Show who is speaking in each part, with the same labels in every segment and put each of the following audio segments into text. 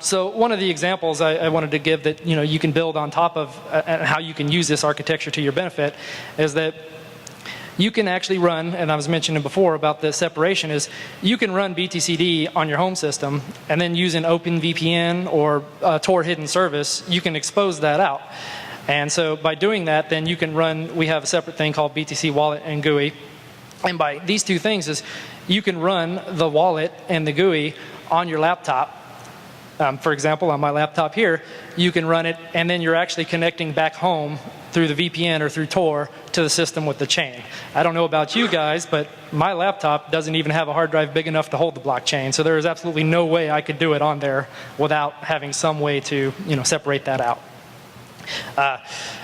Speaker 1: So one of the examples I wanted to give that you can build on top of and how you can use this architecture to your benefit is that you can actually run, and I was mentioning before about the separation, is you can run btcd on your home system and then use an OpenVPN or Tor hidden service, you can expose that out. And so by doing that, then you can run, we have a separate thing called BTC Wallet and GUI. And by these two things is you can run the wallet and the GUI on your laptop. For example, on my laptop here, you can run it and then you're actually connecting back home through the VPN or through Tor to the system with the chain. I don't know about you guys, but my laptop doesn't even have a hard drive big enough to hold the blockchain. So there is absolutely no way I could do it on there without having some way to separate that out.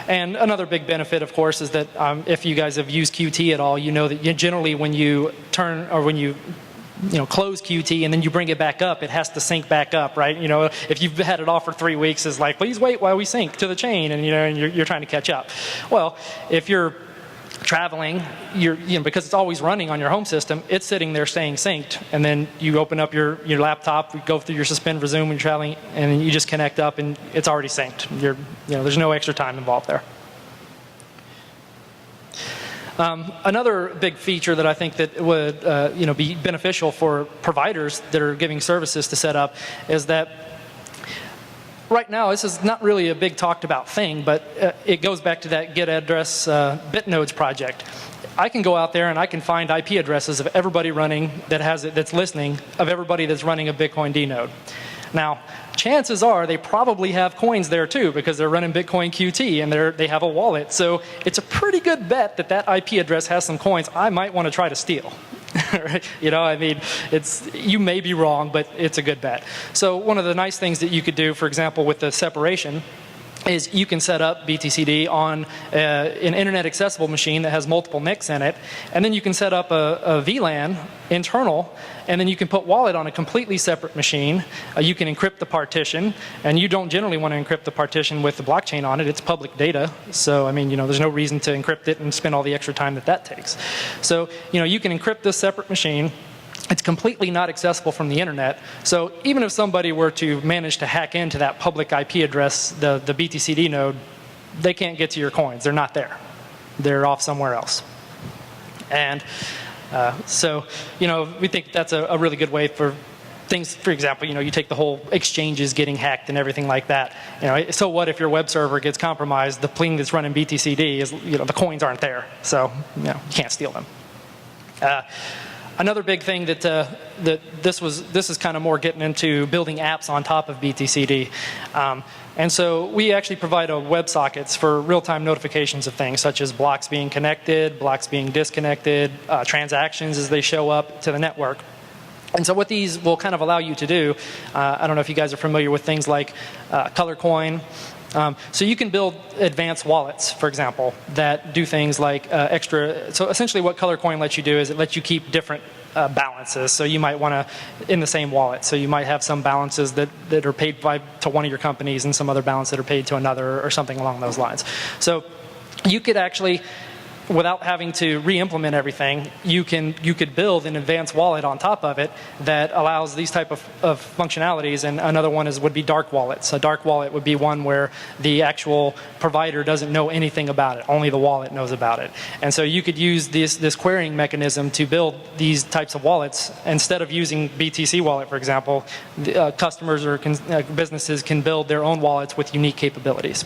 Speaker 1: And another big benefit, of course, is that if you guys have used Qt at all, you know that generally when you turn or when you close Qt and then you bring it back up, it has to sync back up, right? If you've had it off for 3 weeks, it's like, please wait while we sync to the chain, and you're trying to catch up. Well, if you're traveling, because it's always running on your home system, it's sitting there staying synced, and then you open up your laptop, you go through your suspend resume when you're traveling, and then you just connect up, and it's already synced. There's no extra time involved there. Another big feature that I think that would be beneficial for providers that are giving services to set up is that right now this is not really a big talked about thing, but it goes back to that get address bitnodes project. I can go out there and I can find IP addresses of everybody running that's listening, of everybody that's running a Bitcoin D node. Now, chances are they probably have coins there too, because they're running Bitcoin QT and they have a wallet. So it's a pretty good bet that that IP address has some coins I might want to try to steal. You may be wrong, but it's a good bet. So one of the nice things that you could do, for example, with the separation, is you can set up btcd on an internet accessible machine that has multiple NICs in it, and then you can set up a VLAN internal, and then you can put wallet on a completely separate machine. You can encrypt the partition, and you don't generally want to encrypt the partition with the blockchain on it. It's public data, so there's no reason to encrypt it and spend all the extra time that takes. So you can encrypt this separate machine. It's completely not accessible from the internet. So even if somebody were to manage to hack into that public IP address, the BTCD node, they can't get to your coins. They're not there. They're off somewhere else. And so we think that's a really good way for things. For example, you take the whole exchanges getting hacked and everything like that. So what if your web server gets compromised? The thing that's running BTCD is the coins aren't there. So you can't steal them. Another big thing that this is kind of more getting into building apps on top of BTCD. And so we actually provide WebSockets for real-time notifications of things, such as blocks being connected, blocks being disconnected, transactions as they show up to the network. And so what these will kind of allow you to do, I don't know if you guys are familiar with things like ColorCoin. So you can build advanced wallets, for example, that do things like extra. So essentially what ColorCoin lets you do is it lets you keep different balances. So you might want to, in the same wallet, so you might have some balances that are paid to one of your companies and some other balance that are paid to another or something along those lines. So you could actually, without having to re-implement everything, you could build an advanced wallet on top of it that allows these type of functionalities. And another one would be dark wallets. A dark wallet would be one where the actual provider doesn't know anything about it. Only the wallet knows about it. And so you could use this querying mechanism to build these types of wallets. Instead of using BTC wallet, for example, customers or businesses can build their own wallets with unique capabilities.